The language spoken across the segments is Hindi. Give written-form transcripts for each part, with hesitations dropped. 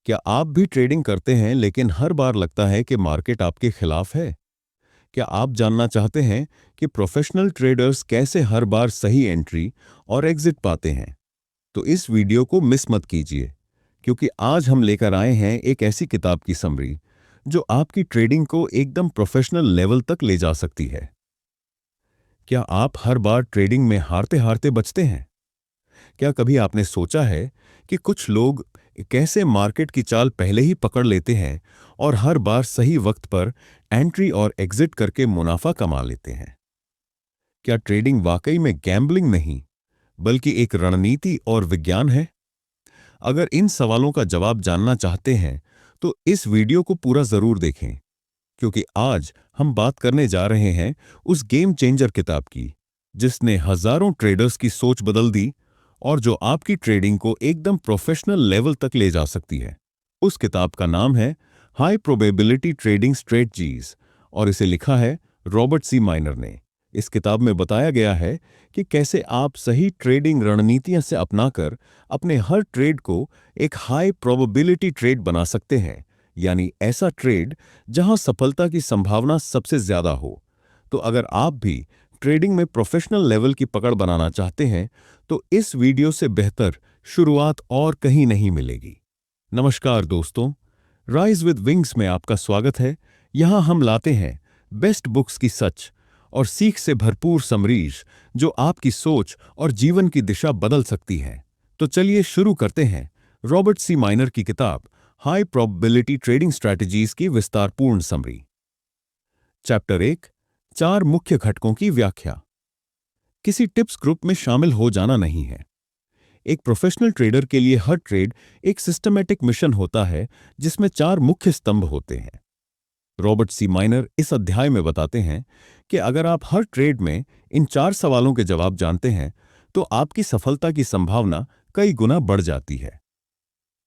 क्या आप भी ट्रेडिंग करते हैं लेकिन हर बार लगता है कि मार्केट आपके खिलाफ है? क्या आप जानना चाहते हैं कि प्रोफेशनल ट्रेडर्स कैसे हर बार सही एंट्री और एग्जिट पाते हैं? तो इस वीडियो को मिस मत कीजिए, क्योंकि आज हम लेकर आए हैं एक ऐसी किताब की समरी जो आपकी ट्रेडिंग को एकदम प्रोफेशनल लेवल तक ले जा सकती है। क्या आप हर बार ट्रेडिंग में हारते हारते बचते हैं? क्या कभी आपने सोचा है कि कुछ लोग कैसे मार्केट की चाल पहले ही पकड़ लेते हैं और हर बार सही वक्त पर एंट्री और एग्जिट करके मुनाफा कमा लेते हैं? क्या ट्रेडिंग वाकई में गैम्बलिंग नहीं, बल्कि एक रणनीति और विज्ञान है? अगर इन सवालों का जवाब जानना चाहते हैं, तो इस वीडियो को पूरा जरूर देखें, क्योंकि आज हम बात करने जा रहे हैं उस गेम चेंजर किताब की, जिसने हजारों ट्रेडर्स की सोच बदल दी और जो आपकी ट्रेडिंग को एकदम प्रोफेशनल लेवल तक ले जा सकती है। उस किताब का नाम है हाई प्रोबेबिलिटी ट्रेडिंग स्ट्रेटजीज और इसे लिखा है रॉबर्ट सी माइनर ने। इस किताब में बताया गया है कि कैसे आप सही ट्रेडिंग रणनीतियां से अपनाकर अपने हर ट्रेड को एक हाई प्रोबेबिलिटी ट्रेड बना सकते हैं, यानी ऐसा ट्रेड जहां सफलता की संभावना सबसे ज्यादा हो। तो अगर आप भी ट्रेडिंग में प्रोफेशनल लेवल की पकड़ बनाना चाहते हैं, तो इस वीडियो से बेहतर शुरुआत और कहीं नहीं मिलेगी। नमस्कार दोस्तों, राइज विद विंग्स में आपका स्वागत है। यहां हम लाते हैं बेस्ट बुक्स की सच और सीख से भरपूर समरीज जो आपकी सोच और जीवन की दिशा बदल सकती है। तो चलिए शुरू करते हैं रॉबर्ट सी माइनर की किताब हाई प्रोबेबिलिटी ट्रेडिंग स्ट्रैटेजीज की विस्तारपूर्ण समरी। चैप्टर 1, 4 मुख्य घटकों की व्याख्या। किसी टिप्स ग्रुप में शामिल हो जाना नहीं है। एक प्रोफेशनल ट्रेडर के लिए हर ट्रेड एक सिस्टमैटिक मिशन होता है, जिसमें 4 मुख्य स्तंभ होते हैं। रॉबर्ट सी माइनर इस अध्याय में बताते हैं कि अगर आप हर ट्रेड में इन 4 सवालों के जवाब जानते हैं, तो आपकी सफलता की संभावना कई गुना बढ़ जाती है।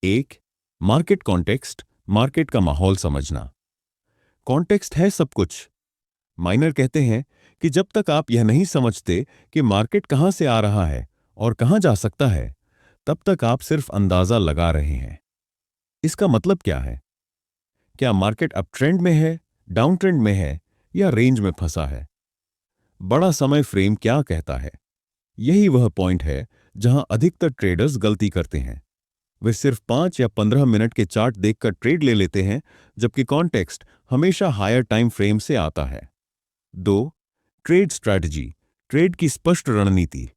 1. मार्केट कॉन्टेक्स्ट, मार्केट का माहौल समझना। कॉन्टेक्स्ट है सब कुछ। माइनर कहते हैं कि जब तक आप यह नहीं समझते कि मार्केट कहां से आ रहा है और कहां जा सकता है, तब तक आप सिर्फ अंदाजा लगा रहे हैं। इसका मतलब क्या है? क्या मार्केट अप ट्रेंड में है, डाउन ट्रेंड में है या रेंज में फंसा है? बड़ा समय फ्रेम क्या कहता है? यही वह पॉइंट है जहां अधिकतर ट्रेडर्स गलती करते हैं। वे सिर्फ 5 या 15 मिनट के चार्ट देखकर ट्रेड ले लेते हैं, जबकि कॉन्टेक्स्ट हमेशा हायर टाइम फ्रेम से आता है। 2. ट्रेड स्ट्रैटेजी, ट्रेड की स्पष्ट रणनीति।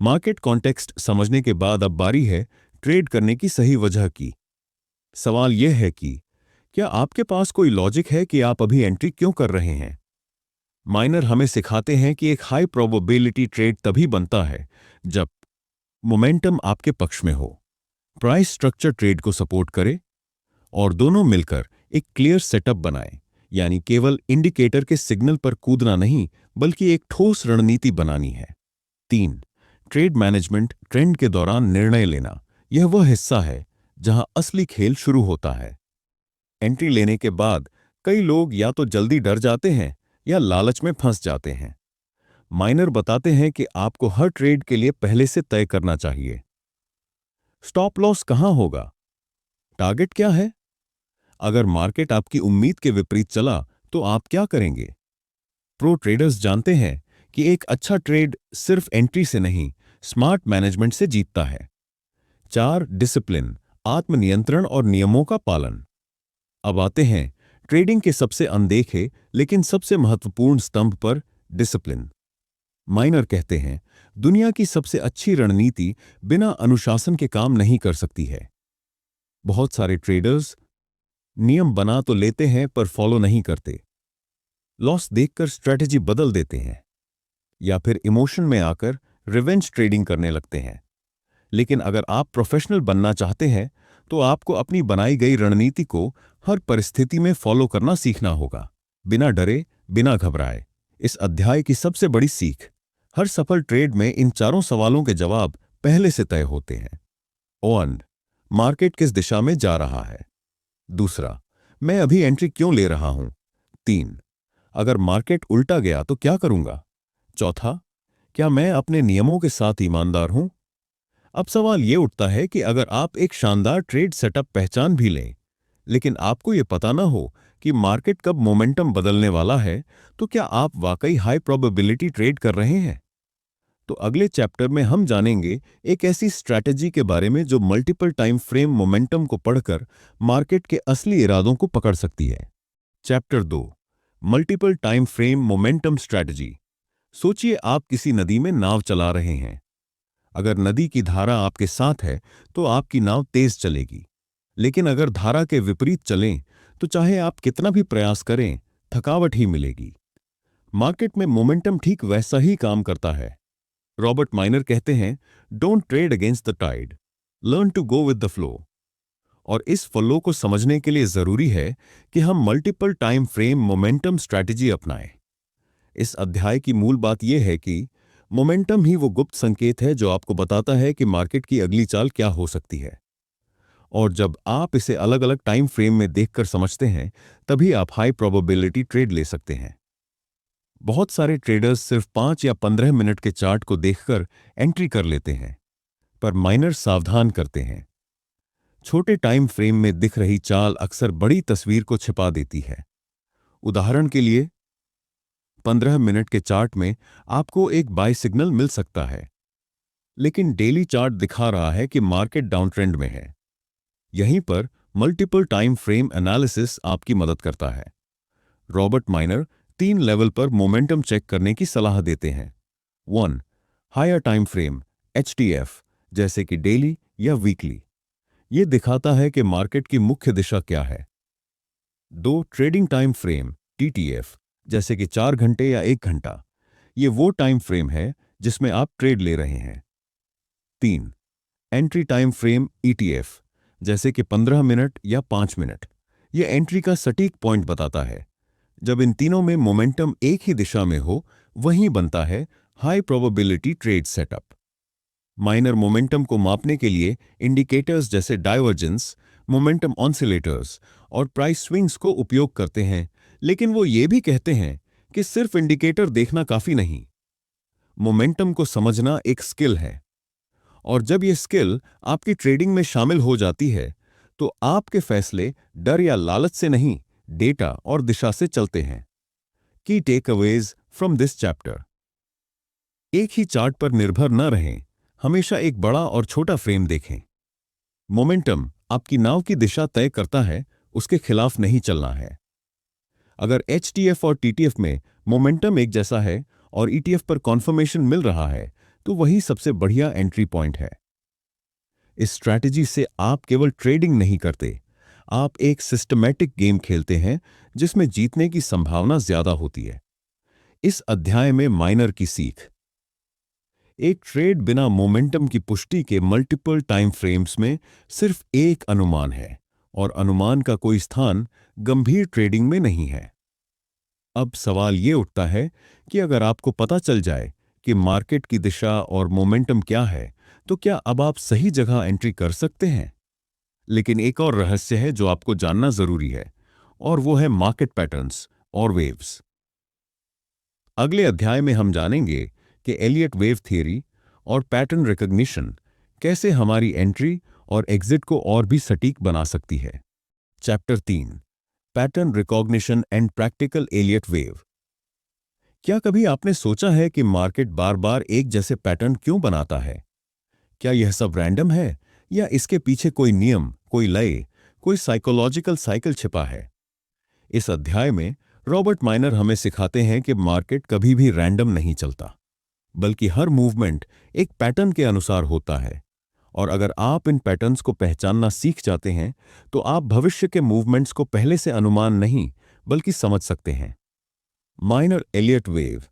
मार्केट कॉन्टेक्स्ट समझने के बाद अब बारी है ट्रेड करने की सही वजह की। सवाल यह है कि क्या आपके पास कोई लॉजिक है कि आप अभी एंट्री क्यों कर रहे हैं? माइनर हमें सिखाते हैं कि एक हाई प्रोबेबिलिटी ट्रेड तभी बनता है जब मोमेंटम आपके पक्ष में हो, प्राइस स्ट्रक्चर ट्रेड को सपोर्ट करे और दोनों मिलकर एक क्लियर सेटअप बनाए, यानी केवल इंडिकेटर के सिग्नल पर कूदना नहीं, बल्कि एक ठोस रणनीति बनानी है। 3. ट्रेड मैनेजमेंट, ट्रेंड के दौरान निर्णय लेना। यह वह हिस्सा है जहां असली खेल शुरू होता है। एंट्री लेने के बाद कई लोग या तो जल्दी डर जाते हैं या लालच में फंस जाते हैं। माइनर बताते हैं कि आपको हर ट्रेड के लिए पहले से तय करना चाहिए। स्टॉप लॉस कहां होगा? टारगेट क्या है? अगर मार्केट आपकी उम्मीद के विपरीत चला, तो आप क्या करेंगे? प्रो ट्रेडर्स जानते हैं कि एक अच्छा ट्रेड सिर्फ एंट्री से नहीं, स्मार्ट मैनेजमेंट से जीतता है। 4. डिसिप्लिन, आत्मनियंत्रण और नियमों का पालन। अब आते हैं ट्रेडिंग के सबसे अनदेखे लेकिन सबसे महत्वपूर्ण स्तंभ पर, डिसिप्लिन। माइनर कहते हैं दुनिया की सबसे अच्छी रणनीति बिना अनुशासन के काम नहीं कर सकती है। बहुत सारे ट्रेडर्स नियम बना तो लेते हैं पर फॉलो नहीं करते। लॉस देखकर स्ट्रेटेजी बदल देते हैं या फिर इमोशन में आकर रिवेंज ट्रेडिंग करने लगते हैं। लेकिन अगर आप प्रोफेशनल बनना चाहते हैं, तो आपको अपनी बनाई गई रणनीति को हर परिस्थिति में फॉलो करना सीखना होगा, बिना डरे, बिना घबराए। इस अध्याय की सबसे बड़ी सीख, हर सफल ट्रेड में इन 4 सवालों के जवाब पहले से तय होते हैं। 1. मार्केट किस दिशा में जा रहा है? 2. मैं अभी एंट्री क्यों ले रहा हूं? 3. अगर मार्केट उल्टा गया तो क्या करूंगा? 4. क्या मैं अपने नियमों के साथ ईमानदार हूं? अब सवाल ये उठता है कि अगर आप एक शानदार ट्रेड सेटअप पहचान भी लें, लेकिन आपको ये पता ना हो कि मार्केट कब मोमेंटम बदलने वाला है, तो क्या आप वाकई हाई प्रोबेबिलिटी ट्रेड कर रहे हैं? तो अगले चैप्टर में हम जानेंगे एक ऐसी स्ट्रैटेजी के बारे में जो मल्टीपल टाइम फ्रेम मोमेंटम को पढ़कर मार्केट के असली इरादों को पकड़ सकती है। Chapter 2, multiple time frame momentum strategy. सोचिए आप किसी नदी में नाव चला रहे हैं। अगर नदी की धारा आपके साथ है तो आपकी नाव तेज चलेगी, लेकिन अगर धारा के विपरीत चलें तो चाहे आप कितना भी प्रयास करें, थकावट ही मिलेगी। मार्केट में मोमेंटम ठीक वैसा ही काम करता है। रॉबर्ट माइनर कहते हैं, don't trade against the tide, learn to go with the flow. और इस फ्लो को समझने के लिए जरूरी है कि हम multiple time frame momentum strategy अपनाएं। इस अध्याय की मूल बात यह है कि मोमेंटम ही वो गुप्त संकेत है जो आपको बताता है कि मार्केट की अगली चाल क्या हो सकती है। और जब आप इसे अलग अलग टाइम फ्रेम में देखकर समझते हैं, तभी आप हाई प्रोबेबिलिटी ट्रेड ले सकते हैं। बहुत सारे ट्रेडर्स सिर्फ 5 या 15 मिनट के चार्ट को देखकर एंट्री कर लेते हैं, पर माइनर सावधान करते हैं। छोटे टाइम फ्रेम में दिख रही चाल अक्सर बड़ी तस्वीर को छिपा देती है। उदाहरण के लिए 15 मिनट के चार्ट में आपको एक बाय सिग्नल मिल सकता है, लेकिन डेली चार्ट दिखा रहा है कि मार्केट डाउन ट्रेंड में है। यहीं पर मल्टीपल टाइम फ्रेम एनालिसिस आपकी मदद करता है। रॉबर्ट माइनर 3 लेवल पर मोमेंटम चेक करने की सलाह देते हैं। 1, हायर टाइम फ्रेम HTF, जैसे कि डेली या वीकली। ये दिखाता है कि मार्केट की मुख्य दिशा क्या है। 2, ट्रेडिंग टाइम फ्रेम TTF, जैसे कि 4 घंटे या 1 घंटा। ये वो टाइम फ्रेम है जिसमें आप ट्रेड ले रहे हैं। 3, एंट्री टाइम फ्रेम ETF, जैसे कि 15 मिनट या 5 मिनट। यह एंट्री का सटीक पॉइंट बताता है। जब इन तीनों में मोमेंटम एक ही दिशा में हो, वहीं बनता है high probability trade setup. Minor momentum को मापने के लिए इंडिकेटर्स जैसे डाइवर्जेंस, मोमेंटम ऑसिलेटर्स और प्राइस स्विंग्स को उपयोग करते हैं, लेकिन वो ये भी कहते हैं कि सिर्फ इंडिकेटर देखना काफी नहीं। मोमेंटम को समझना एक स्किल है, और जब ये स्किल आपकी ट्रेडिंग में शामिल हो जाती है, तो आपके फैसले डर या लालच से नहीं, डेटा और दिशा से चलते हैं। की टेकअवेज फ्रॉम दिस चैप्टर। एक ही चार्ट पर निर्भर न रहें, हमेशा एक बड़ा और छोटा फ्रेम देखें। मोमेंटम आपकी नाव की दिशा तय करता है, उसके खिलाफ नहीं चलना है। अगर HTF और TTF में मोमेंटम एक जैसा है और ETF पर कॉन्फर्मेशन मिल रहा है, तो वही सबसे बढ़िया एंट्री पॉइंट है। इस स्ट्रैटेजी से आप केवल ट्रेडिंग नहीं करते, आप एक सिस्टमैटिक गेम खेलते हैं जिसमें जीतने की संभावना ज्यादा होती है। इस अध्याय में माइनर की सीख। एक ट्रेड बिना मोमेंटम की पुष्टि के मल्टीपल टाइम फ्रेम्स में सिर्फ एक अनुमान है, और अनुमान का कोई स्थान गंभीर ट्रेडिंग में नहीं है। अब सवाल ये उठता है कि अगर आपको पता चल जाए कि मार्केट की दिशा और मोमेंटम क्या है, तो क्या अब आप सही जगह एंट्री कर सकते हैं? लेकिन एक और रहस्य है जो आपको जानना जरूरी है, और वो है मार्केट पैटर्न्स और वेव्स। अगले अध्याय में हम जानेंगे कि एलियट वेव थियरी और पैटर्न रिकॉग्निशन कैसे हमारी एंट्री और एग्जिट को और भी सटीक बना सकती है। Chapter 3, pattern recognition and practical Elliott wave. क्या कभी आपने सोचा है कि मार्केट बार बार एक जैसे पैटर्न क्यों बनाता है? क्या यह सब रैंडम है, या इसके पीछे कोई नियम, कोई लय, कोई साइकोलॉजिकल साइकिल छिपा है? इस अध्याय में रॉबर्ट माइनर हमें सिखाते हैं कि मार्केट कभी भी रैंडम नहीं चलता, बल्कि हर मूवमेंट एक पैटर्न के अनुसार होता है। और अगर आप इन पैटर्न्स को पहचानना सीख जाते हैं, तो आप भविष्य के मूवमेंट्स को पहले से अनुमान नहीं, बल्कि समझ सकते हैं। माइनर एलियट वेव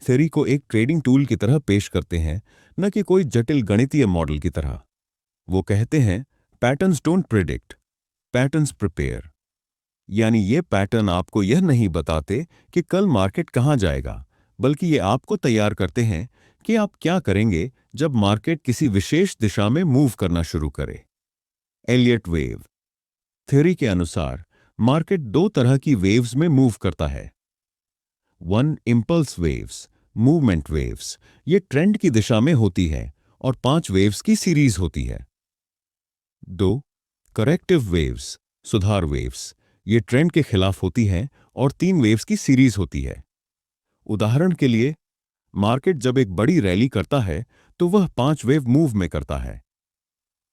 थ्योरी को एक ट्रेडिंग टूल की तरह पेश करते हैं, न कि कोई जटिल गणितीय मॉडल की तरह। वो कहते हैं, patterns don't predict, patterns prepare. यानी ये पैटर्न आपको यह नहीं बताते कि कल मार्केट कहां जाएगा, बल्कि ये आपको तैयार करते हैं कि आप क्या करेंगे जब मार्केट किसी विशेष दिशा में मूव करना शुरू करे। एलियट वेव थ्योरी के अनुसार मार्केट दो तरह की वेव्स में मूव करता है। 1, इंपल्स वेव्स, मूवमेंट वेव्स। ये ट्रेंड की दिशा में होती है और 5 वेव्स की सीरीज होती है। 2. करेक्टिव वेव्स, सुधार वेव्स, ये ट्रेंड के खिलाफ होती हैं और 3 वेव्स की सीरीज होती है। उदाहरण के लिए, मार्केट जब एक बड़ी रैली करता है तो वह 5 वेव मूव में करता है।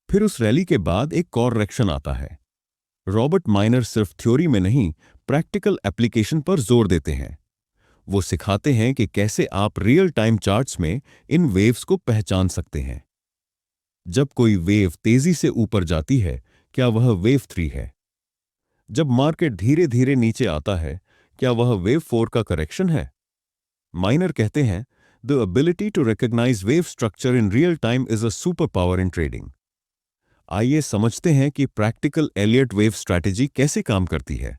फिर उस रैली के बाद एक कॉरेक्शन आता है। रॉबर्ट माइनर सिर्फ थ्योरी में नहीं, प्रैक्टिकल एप्लीकेशन पर जोर देते हैं। वो सिखाते हैं कि कैसे आप रियल टाइम चार्ट्स में इन वेव्स को पहचान सकते हैं। जब कोई वेव तेजी से ऊपर जाती है, क्या वह वेव 3 है? जब मार्केट धीरे धीरे नीचे आता है, क्या वह वेव 4 का करेक्शन है? माइनर कहते हैं, the ability to recognise wave structure in real time is a super power in trading. आइए समझते हैं कि प्रैक्टिकल एलियट वेव स्ट्रैटेजी कैसे काम करती है।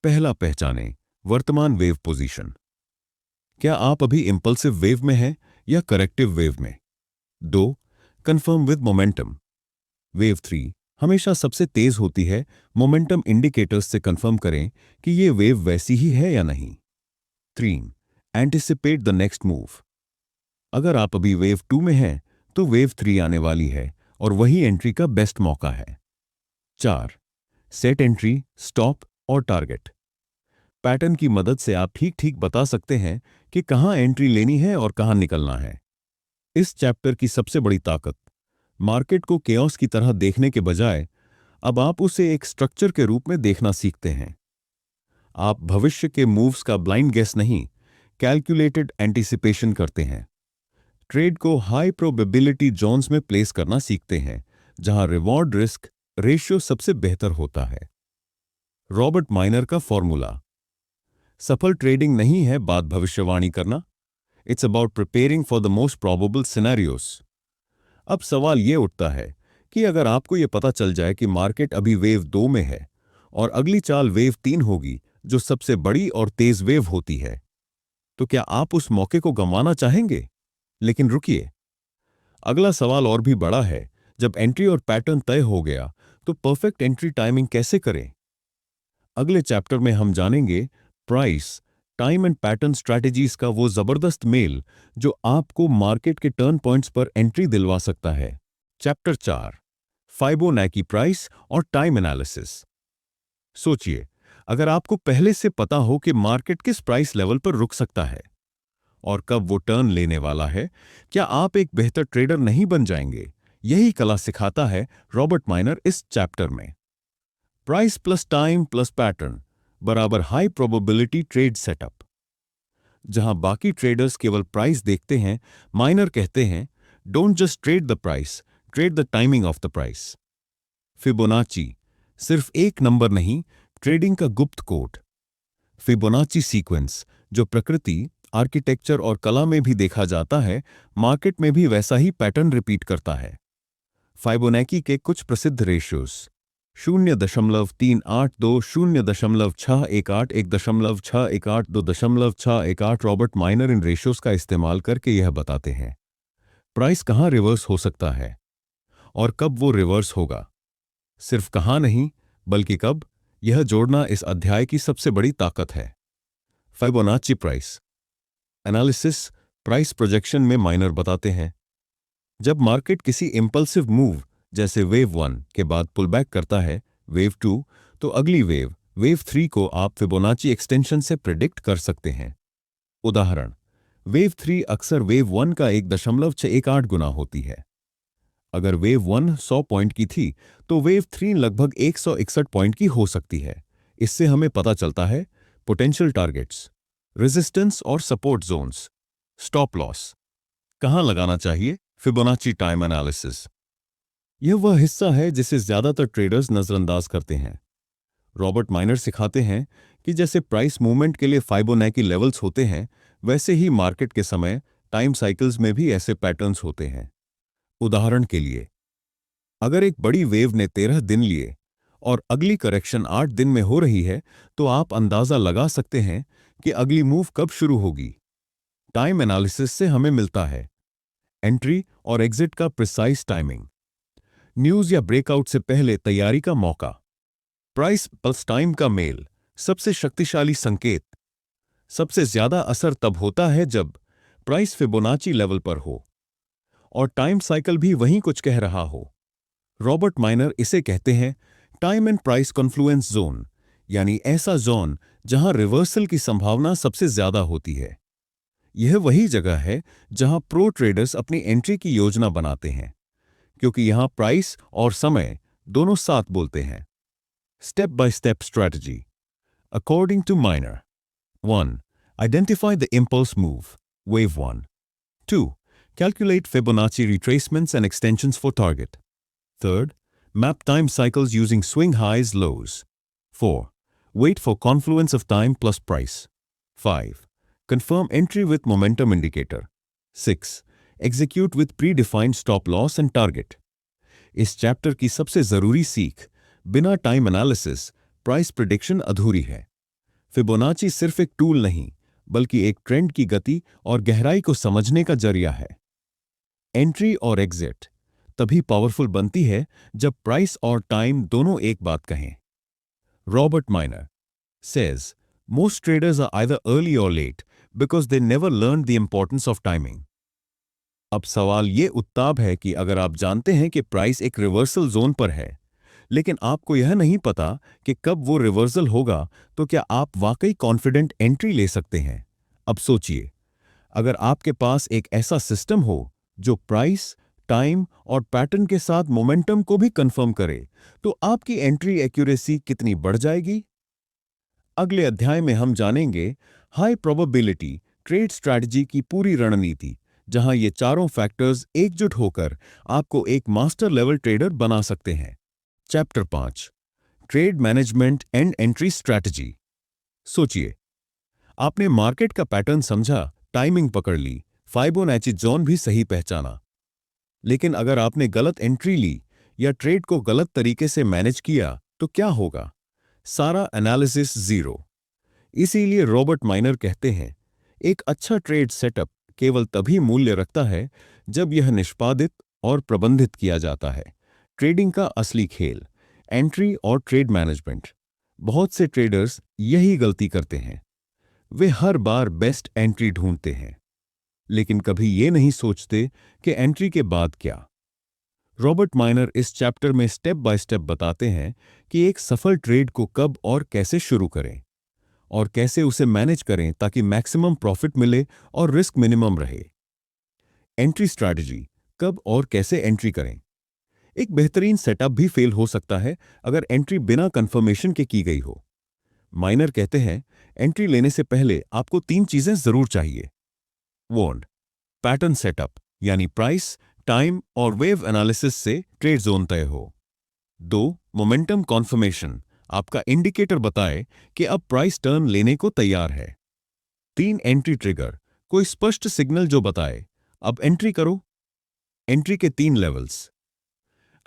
पहला, पहचानें वर्तमान वेव पोजीशन। क्या आप अभी इंपल्सिव वेव में हैं या करेक्टिव वेव में? 2. Confirm with momentum. वेव 3 हमेशा सबसे तेज होती है। मोमेंटम इंडिकेटर्स से कंफर्म करें कि ये वेव वैसी ही है या नहीं। 3. Anticipate the next move. अगर आप अभी वेव 2 में हैं तो वेव 3 आने वाली है और वही एंट्री का बेस्ट मौका है। 4. सेट एंट्री, स्टॉप और टारगेट। पैटर्न की मदद से आप ठीक ठीक बता सकते हैं कि कहां एंट्री लेनी है और कहां निकलना है। इस चैप्टर की सबसे बड़ी ताकत, मार्केट को केओस की तरह देखने के बजाय अब आप उसे एक स्ट्रक्चर के रूप में देखना सीखते हैं। आप भविष्य के मूव्स का ब्लाइंड गेस नहीं, कैलकुलेटेड एंटिसिपेशन करते हैं। ट्रेड को हाई प्रोबेबिलिटी जोन्स में प्लेस करना सीखते हैं, जहां रिवॉर्ड रिस्क रेशियो सबसे बेहतर होता है। रॉबर्ट माइनर का फॉर्मूला, सफल ट्रेडिंग नहीं है बात भविष्यवाणी करना, it's about preparing for the most probable scenarios. अब सवाल यह उठता है कि अगर आपको यह पता चल जाए कि मार्केट अभी वेव 2 में है और अगली चाल वेव 3 होगी, जो सबसे बड़ी और तेज वेव होती है, तो क्या आप उस मौके को गंवाना चाहेंगे? लेकिन रुकिए, अगला सवाल और भी बड़ा है। जब एंट्री और पैटर्न तय हो गया, तो परफेक्ट एंट्री टाइमिंग कैसे करें? अगले चैप्टर में हम जानेंगे price, time and pattern strategies का वो जबरदस्त मेल जो आपको मार्केट के टर्न पॉइंट्स पर एंट्री दिलवा सकता है। चैप्टर 4, फाइबोनैकी प्राइस और टाइम एनालिसिस। सोचिए, अगर आपको पहले से पता हो कि मार्केट किस प्राइस लेवल पर रुक सकता है और कब वो टर्न लेने वाला है, क्या आप एक बेहतर ट्रेडर नहीं बन जाएंगे? यही कला सिखाता है रॉबर्ट माइनर इस चैप्टर में। Price plus time plus pattern बराबर हाई प्रोबेबिलिटी ट्रेड सेटअप। जहां बाकी ट्रेडर्स केवल प्राइस देखते हैं, माइनर कहते हैं, don't just trade the price, trade the timing of the price. Fibonacci सिर्फ एक नंबर नहीं, ट्रेडिंग का गुप्त कोड। फिबोनाची सीक्वेंस, जो प्रकृति, आर्किटेक्चर और कला में भी देखा जाता है, मार्केट में भी वैसा ही पैटर्न रिपीट करता है। फाइबोनैकी के कुछ प्रसिद्ध रेशियोज 0.382, 0.618, 1.618, 2.618। रॉबर्ट माइनर इन रेशियोज का इस्तेमाल करके यह बताते हैं प्राइस कहां रिवर्स हो सकता है और कब वो रिवर्स होगा। सिर्फ कहां नहीं, बल्कि कब, यह जोड़ना इस अध्याय की सबसे बड़ी ताकत है। Fibonacci price analysis, price projection में माइनर बताते हैं, जब मार्केट किसी इंपल्सिव मूव जैसे वेव 1 के बाद पुलबैक करता है, वेव 2, तो अगली वेव 3 को आप फिबोनाची एक्सटेंशन से प्रिडिक्ट कर सकते हैं। उदाहरण, वेव 3 अक्सर वेव 1 का 1.618 गुना होती है। अगर वेव 1 100 पॉइंट की थी, तो वेव 3 लगभग 161 पॉइंट की हो सकती है। इससे हमें पता चलता है पोटेंशियल टारगेट्स, रेजिस्टेंस और सपोर्ट जोन्स, स्टॉप लॉस कहां लगाना चाहिए। फिबोनाची टाइम एनालिसिस, यह वह हिस्सा है जिसे ज्यादातर ट्रेडर्स नजरअंदाज करते हैं। रॉबर्ट माइनर सिखाते हैं कि जैसे प्राइस मूवमेंट के लिए फाइबोनैकी लेवल्स होते हैं, वैसे ही मार्केट के समय टाइम साइकिल्स में भी ऐसे पैटर्न्स होते हैं। उदाहरण के लिए, अगर एक बड़ी वेव ने 13 दिन लिए और अगली करेक्शन 8 दिन में हो रही है, तो आप अंदाजा लगा सकते हैं कि अगली मूव कब शुरू होगी। टाइम एनालिसिस से हमें मिलता है एंट्री और एग्जिट का प्रिसाइज टाइमिंग, न्यूज या ब्रेकआउट से पहले तैयारी का मौका, प्राइस प्लस टाइम का मेल, सबसे शक्तिशाली संकेत। सबसे ज्यादा असर तब होता है जब प्राइस फिबोनाची लेवल पर हो और टाइम साइकिल भी वहीं कुछ कह रहा हो। रॉबर्ट माइनर इसे कहते हैं time and price Confluence zone, यानी ऐसा जोन जहां रिवर्सल की संभावना सबसे ज्यादा होती है। यह वही जगह है जहां प्रो ट्रेडर्स अपनी एंट्री की योजना बनाते हैं, क्योंकि यहां प्राइस और समय दोनों साथ बोलते हैं। Step by step strategy according to Miner. 1. Identify the impulse move, wave 1. 2. Calculate Fibonacci retracements and extensions for target. 3rd. Map time cycles using swing highs, lows. 4. Wait for confluence of time plus price. 5. Confirm entry with momentum indicator. 6. Execute with predefined stop loss and target. इस चैप्टर की सबसे जरूरी सीख, बिना टाइम एनालिसिस प्राइस प्रिडिक्शन अधूरी है। फिबोनाची सिर्फ एक टूल नहीं, बल्कि एक ट्रेंड की गति और गहराई को समझने का जरिया है। एंट्री और एग्जिट तभी पावरफुल बनती है जब प्राइस और टाइम दोनों एक बात कहें। Robert minor says, most traders are either early or late because they never learned the importance of timing. अब सवाल ये उत्ताब है कि अगर आप जानते हैं कि प्राइस एक रिवर्सल जोन पर है, लेकिन आपको यह नहीं पता कि कब वो रिवर्सल होगा, तो क्या आप वाकई कॉन्फिडेंट एंट्री ले सकते हैं? अब सोचिए, अगर आपके पास एक ऐसा सिस्टम हो जो प्राइस, टाइम और पैटर्न के साथ मोमेंटम को भी कंफर्म करे, तो आपकी एंट्री एक्यूरेसी कितनी बढ़ जाएगी? अगले अध्याय में हम जानेंगे हाई प्रोबेबिलिटी ट्रेड स्ट्रैटेजी की पूरी रणनीति, जहां ये चारों फैक्टर्स एकजुट होकर आपको एक मास्टर लेवल ट्रेडर बना सकते हैं। Chapter 5 trade management and entry strategy. सोचिए, आपने मार्केट का पैटर्न समझा, टाइमिंग पकड़ ली, फाइबोनैची जोन भी सही पहचाना, लेकिन अगर आपने गलत एंट्री ली या ट्रेड को गलत तरीके से मैनेज किया तो क्या होगा? सारा एनालिसिस जीरो। इसीलिए रॉबर्ट माइनर कहते हैं, एक अच्छा ट्रेड सेटअप केवल तभी मूल्य रखता है जब यह निष्पादित और प्रबंधित किया जाता है। ट्रेडिंग का असली खेल, एंट्री और ट्रेड मैनेजमेंट। बहुत से ट्रेडर्स यही गलती करते हैं। वे हर बार बेस्ट एंट्री ढूंढते हैं, लेकिन कभी ये नहीं सोचते कि एंट्री के बाद क्या। रॉबर्ट माइनर इस चैप्टर में स्टेप बाय स्टेप बताते हैं कि एक सफल ट्रेड को कब और कैसे शुरू करें और कैसे उसे मैनेज करें ताकि मैक्सिमम प्रॉफिट मिले और रिस्क मिनिमम रहे। एंट्री स्ट्रैटेजी, कब और कैसे एंट्री करें। एक बेहतरीन सेटअप भी फेल हो सकता है अगर एंट्री बिना कंफर्मेशन के की गई हो। माइनर कहते हैं, एंट्री लेने से पहले आपको 3 चीजें जरूर चाहिए। 1. पैटर्न सेटअप, यानी प्राइस, टाइम और वेव एनालिसिस से ट्रेड जोन तय हो। 2. मोमेंटम कॉन्फर्मेशन, आपका इंडिकेटर बताए कि अब प्राइस टर्न लेने को तैयार है। 3. एंट्री ट्रिगर, कोई स्पष्ट सिग्नल जो बताए अब एंट्री करो। एंट्री के 3 लेवल्स।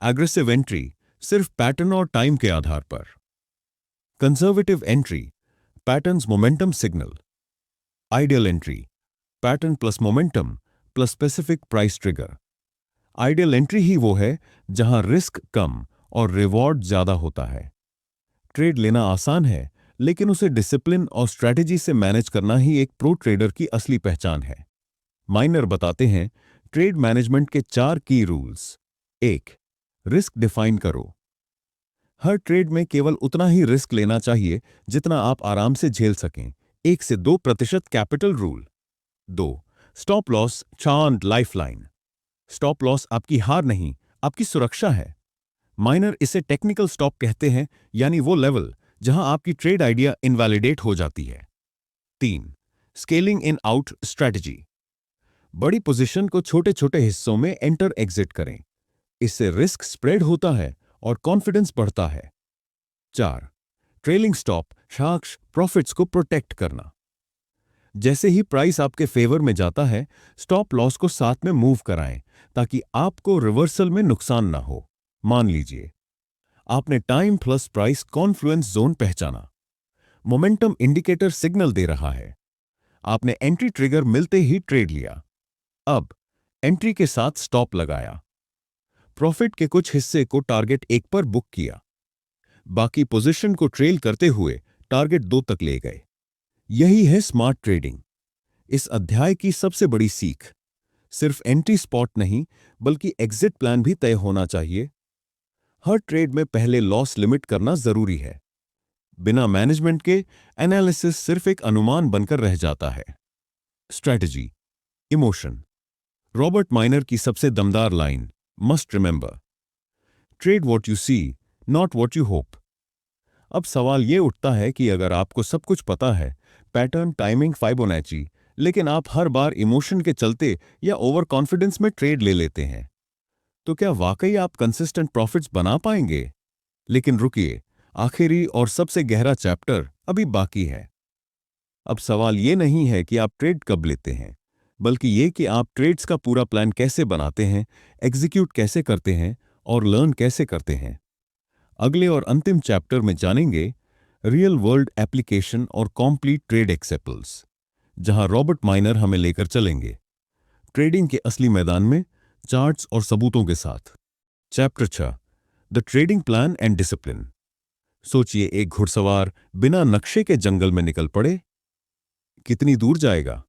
एग्रेसिव एंट्री, सिर्फ पैटर्न और टाइम के आधार पर। Conservative entry, patterns momentum signal. Ideal entry, pattern plus momentum plus specific price trigger. Ideal entry ही वो है जहां रिस्क कम और रिवॉर्ड ज्यादा होता है। ट्रेड लेना आसान है, लेकिन उसे डिसिप्लिन और स्ट्रैटेजी से मैनेज करना ही एक प्रो ट्रेडर की असली पहचान है। माइनर बताते हैं ट्रेड मैनेजमेंट के 4 की रूल्स। 1. रिस्क डिफाइन करो। हर ट्रेड में केवल उतना ही रिस्क लेना चाहिए जितना आप आराम से झेल सकें। 1 से 2% capital rule. 2. Stop loss chart lifeline. Stop loss आपकी हार नहीं, आपकी सुरक्षा है। माइनर इसे टेक्निकल स्टॉप कहते हैं, यानी वो लेवल जहां आपकी ट्रेड आइडिया इनवैलिडेट हो जाती है। 3. Scaling in out strategy. बड़ी पोजीशन को छोटे छोटे हिस्सों में एंटर एग्जिट करें। इससे रिस्क स्प्रेड होता है और कॉन्फिडेंस बढ़ता है। 4. ट्रेलिंग स्टॉप साक्ष प्रॉफिट्स को प्रोटेक्ट करना। जैसे ही प्राइस आपके फेवर में जाता है, स्टॉप लॉस को साथ में मूव कराएं ताकि आपको रिवर्सल में नुकसान ना हो। मान लीजिए आपने time plus price Confluence zone पहचाना, मोमेंटम इंडिकेटर सिग्नल दे रहा है, आपने एंट्री ट्रिगर मिलते ही ट्रेड लिया। अब एंट्री के साथ स्टॉप लगाया, प्रॉफिट के कुछ हिस्से को टारगेट 1 पर बुक किया, बाकी पोजीशन को ट्रेल करते हुए टारगेट 2 तक ले गए। यही है स्मार्ट ट्रेडिंग। इस अध्याय की सबसे बड़ी सीख, सिर्फ एंट्री स्पॉट नहीं, बल्कि एग्जिट प्लान भी तय होना चाहिए। हर ट्रेड में पहले लॉस लिमिट करना जरूरी है। बिना मैनेजमेंट के एनालिसिस सिर्फ एक अनुमान बनकर रह जाता है। Strategy, emotion. रॉबर्ट माइनर की सबसे दमदार line, must remember, trade what you see, not what you hope. अब सवाल यह उठता है कि अगर आपको सब कुछ पता है, पैटर्न, टाइमिंग, फाइबोनैची, लेकिन आप हर बार इमोशन के चलते या ओवर कॉन्फिडेंस में ट्रेड ले लेते हैं, तो क्या वाकई आप कंसिस्टेंट प्रॉफिट्स बना पाएंगे? लेकिन रुकिए, आखिरी और सबसे गहरा चैप्टर अभी बाकी है। अब सवाल ये नहीं है कि आप ट्रेड कब लेते हैं, बल्कि ये कि आप ट्रेड्स का पूरा प्लान कैसे बनाते हैं, एग्जीक्यूट कैसे करते हैं और लर्न कैसे करते हैं। अगले और अंतिम चैप्टर में जानेंगे रियल वर्ल्ड एप्लीकेशन और कॉम्प्लीट ट्रेड एक्सेपल्स, जहां रॉबर्ट माइनर हमें लेकर चलेंगे ट्रेडिंग के असली मैदान में, चार्ट्स और सबूतों के साथ। Chapter 6, the trading plan and discipline. सोचिए, एक घुड़सवार बिना नक्शे के जंगल में निकल पड़े, कितनी दूर जाएगा?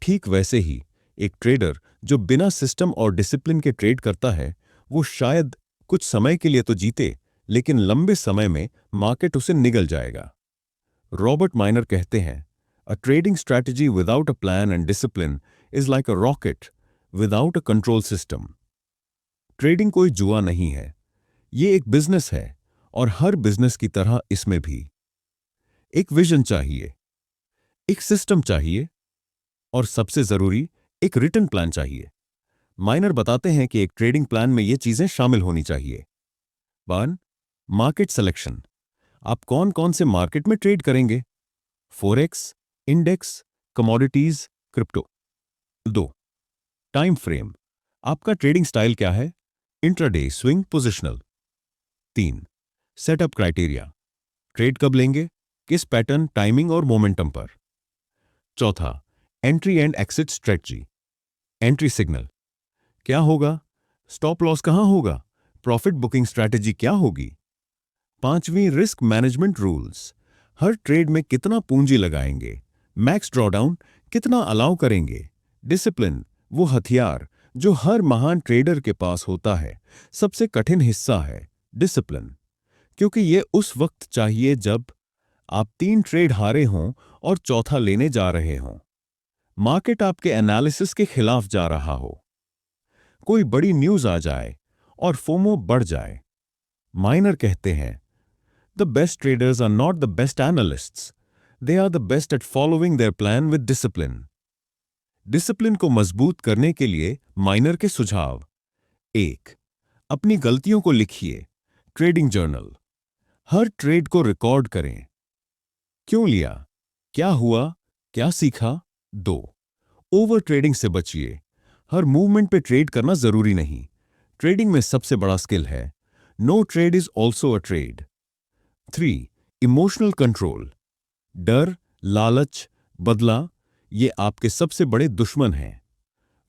ठीक वैसे ही एक ट्रेडर जो बिना सिस्टम और डिसिप्लिन के ट्रेड करता है, वो शायद कुछ समय के लिए तो जीते, लेकिन लंबे समय में मार्केट उसे निगल जाएगा। रॉबर्ट माइनर कहते हैं, अ trading strategy without a plan and discipline is like a rocket without a control system. Trading कोई जुआ नहीं है, ये एक बिजनेस है, और हर बिजनेस की तरह इसमें भी एक विजन चाहिए, एक सिस्टम चाहिए, और सबसे जरूरी, एक रिटन प्लान चाहिए। माइनर बताते हैं कि एक ट्रेडिंग प्लान में ये चीजें शामिल होनी चाहिए। 1. Market selection. आप कौन कौन से मार्केट में ट्रेड करेंगे? Forex, index, commodities, crypto. 2. Time frame. आपका ट्रेडिंग स्टाइल क्या है? Intraday, swing, positional. 3. Setup criteria. Trade कब लेंगे, किस पैटर्न, टाइमिंग और मोमेंटम पर। 4. Entry and exit strategy. Entry signal क्या होगा, स्टॉप लॉस कहां होगा, प्रॉफिट बुकिंग स्ट्रैटेजी क्या होगी। 5वीं, रिस्क मैनेजमेंट रूल्स। हर ट्रेड में कितना पूंजी लगाएंगे, मैक्स ड्रॉडाउन कितना अलाउ करेंगे। डिसिप्लिन, वो हथियार जो हर महान ट्रेडर के पास होता है। सबसे कठिन हिस्सा है डिसिप्लिन, क्योंकि ये उस वक्त चाहिए जब आप 3 ट्रेड हारे हों और चौथा लेने जा रहे हों, मार्केट आपके एनालिसिस के खिलाफ जा रहा हो, कोई बड़ी न्यूज आ जाए और फोमो बढ़ जाए। माइनर कहते हैं, the best traders are not the best analysts, they are the best at following their plan with discipline. Discipline को मजबूत करने के लिए माइनर के सुझाव। 1. अपनी गलतियों को लिखिए, ट्रेडिंग जर्नल। हर ट्रेड को रिकॉर्ड करें, क्यों लिया, क्या हुआ, क्या सीखा। 2. ओवर ट्रेडिंग से बचिए, हर मूवमेंट पे ट्रेड करना जरूरी नहीं। ट्रेडिंग में सबसे बड़ा स्किल है no trade is also a trade. 3. Emotional control. डर, लालच, बदला, ये आपके सबसे बड़े दुश्मन हैं।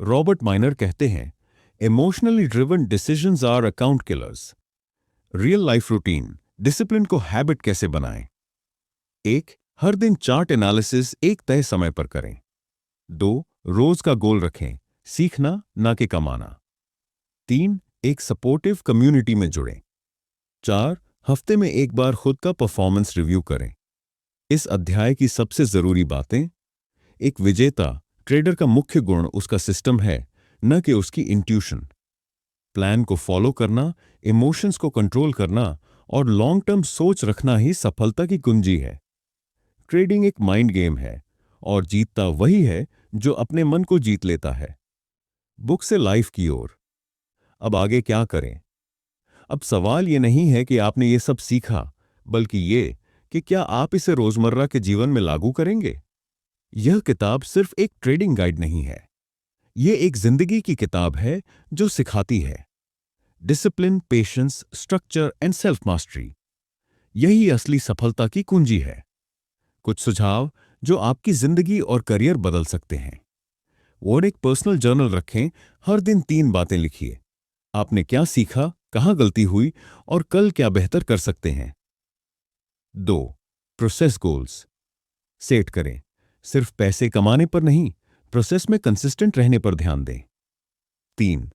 रॉबर्ट माइनर कहते हैं, emotionally driven decisions are account killers. Real life routine, discipline को हैबिट कैसे बनाएं? 1. हर दिन चार्ट एनालिसिस एक तय समय पर करें। 2. रोज का गोल रखें, सीखना ना कि कमाना। 3. एक सपोर्टिव कम्युनिटी में जुड़ें। 4. हफ्ते में एक बार खुद का परफॉर्मेंस रिव्यू करें। इस अध्याय की सबसे जरूरी बातें। एक विजेता ट्रेडर का मुख्य गुण उसका सिस्टम है, न कि उसकी इंट्यूशन। प्लान को फॉलो करना, इमोशंस को कंट्रोल करना और लॉन्ग टर्म सोच रखना ही सफलता की कुंजी है। ट्रेडिंग एक माइंड गेम है, और जीतता वही है जो अपने मन को जीत लेता है। बुक से लाइफ की ओर। अब आगे क्या करें? अब सवाल ये नहीं है कि आपने ये सब सीखा, बल्कि ये कि क्या आप इसे रोजमर्रा के जीवन में लागू करेंगे। यह किताब सिर्फ एक ट्रेडिंग गाइड नहीं है, ये एक जिंदगी की किताब है जो सिखाती है discipline, patience, structure and self mastery. यही असली सफलता की कुंजी है। कुछ सुझाव जो आपकी जिंदगी और करियर बदल सकते हैं। और एक पर्सनल जर्नल रखें, हर दिन 3 बातें लिखिए। आपने क्या सीखा, कहां गलती हुई और कल क्या बेहतर कर सकते हैं। 2. प्रोसेस गोल्स सेट करें, सिर्फ पैसे कमाने पर नहीं, प्रोसेस में कंसिस्टेंट रहने पर ध्यान दें। 3.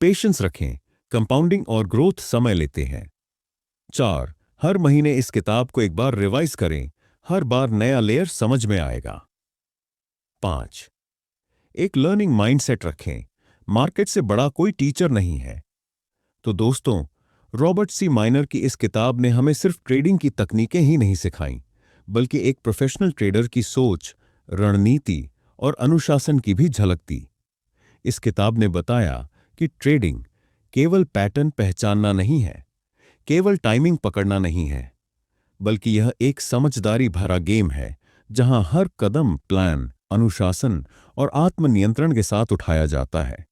पेशेंस रखें, कंपाउंडिंग और ग्रोथ समय लेते हैं। 4. हर महीने इस किताब को एक बार रिवाइज करें, हर बार नया लेयर समझ में आएगा। 5. एक लर्निंग माइंडसेट रखें, मार्केट से बड़ा कोई टीचर नहीं है। तो दोस्तों, रॉबर्ट सी माइनर की इस किताब ने हमें सिर्फ ट्रेडिंग की तकनीकें ही नहीं सिखाईं, बल्कि एक प्रोफेशनल ट्रेडर की सोच, रणनीति और अनुशासन की भी झलक दी। इस किताब ने बताया कि ट्रेडिंग केवल पैटर्न पहचानना नहीं है, केवल टाइमिंग पकड़ना नहीं है, बल्कि यह एक समझदारी भरा गेम है जहां हर कदम प्लान, अनुशासन और आत्मनियंत्रण के साथ उठाया जाता है।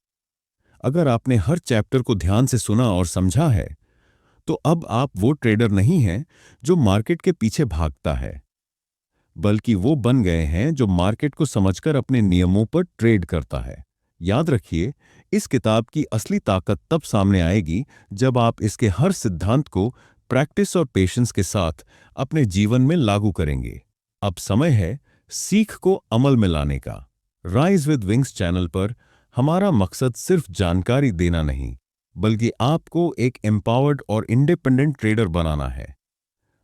अगर आपने हर चैप्टर को ध्यान से सुना और समझा है, तो अब आप वो ट्रेडर नहीं हैं जो मार्केट के पीछे भागता है, बल्कि वो बन गए हैं जो मार्केट को समझकर अपने नियमों पर ट्रेड करता है। याद रखिए, इस किताब की असली ताकत तब सामने आएगी जब आप इसके हर सिद्धांत को प्रैक्टिस और पेशेंस के साथ अपने जीवन में लागू करेंगे। अब समय है सीख को अमल में लाने का। राइज विद विंग्स चैनल पर हमारा मकसद सिर्फ जानकारी देना नहीं, बल्कि आपको एक एम्पावर्ड और इंडिपेंडेंट ट्रेडर बनाना है।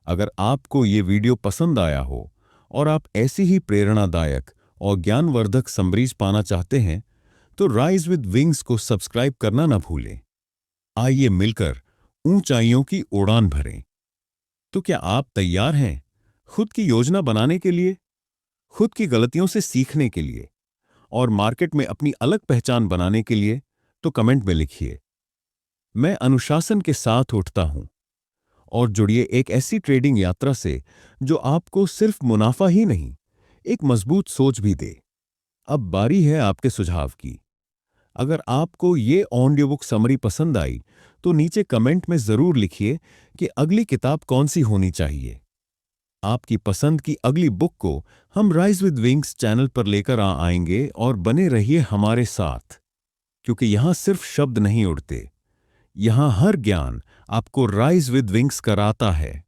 अगर आपको ये वीडियो पसंद आया हो और आप ऐसी ही प्रेरणादायक और ज्ञानवर्धक समरीज पाना चाहते हैं, तो राइज विद विंग्स को सब्सक्राइब करना ना भूलें। आइए मिलकर ऊंचाइयों की उड़ान भरें। तो क्या आप तैयार हैं खुद की योजना बनाने के लिए, खुद की गलतियों से सीखने के लिए और मार्केट में अपनी अलग पहचान बनाने के लिए? तो कमेंट में लिखिए, मैं अनुशासन के साथ उठता हूं। और जुड़िए एक ऐसी ट्रेडिंग यात्रा से जो आपको सिर्फ मुनाफा ही नहीं, एक मजबूत सोच भी दे। अब बारी है आपके सुझाव की। अगर आपको ये ऑडियो बुक समरी पसंद आई, तो नीचे कमेंट में जरूर लिखिए कि अगली किताब कौन सी होनी चाहिए। आपकी पसंद की अगली बुक को हम राइज विद विंग्स चैनल पर लेकर आएंगे, और बने रहिए हमारे साथ, क्योंकि यहां सिर्फ शब्द नहीं उड़ते, यहां हर ज्ञान आपको राइज विद विंग्स कराता है।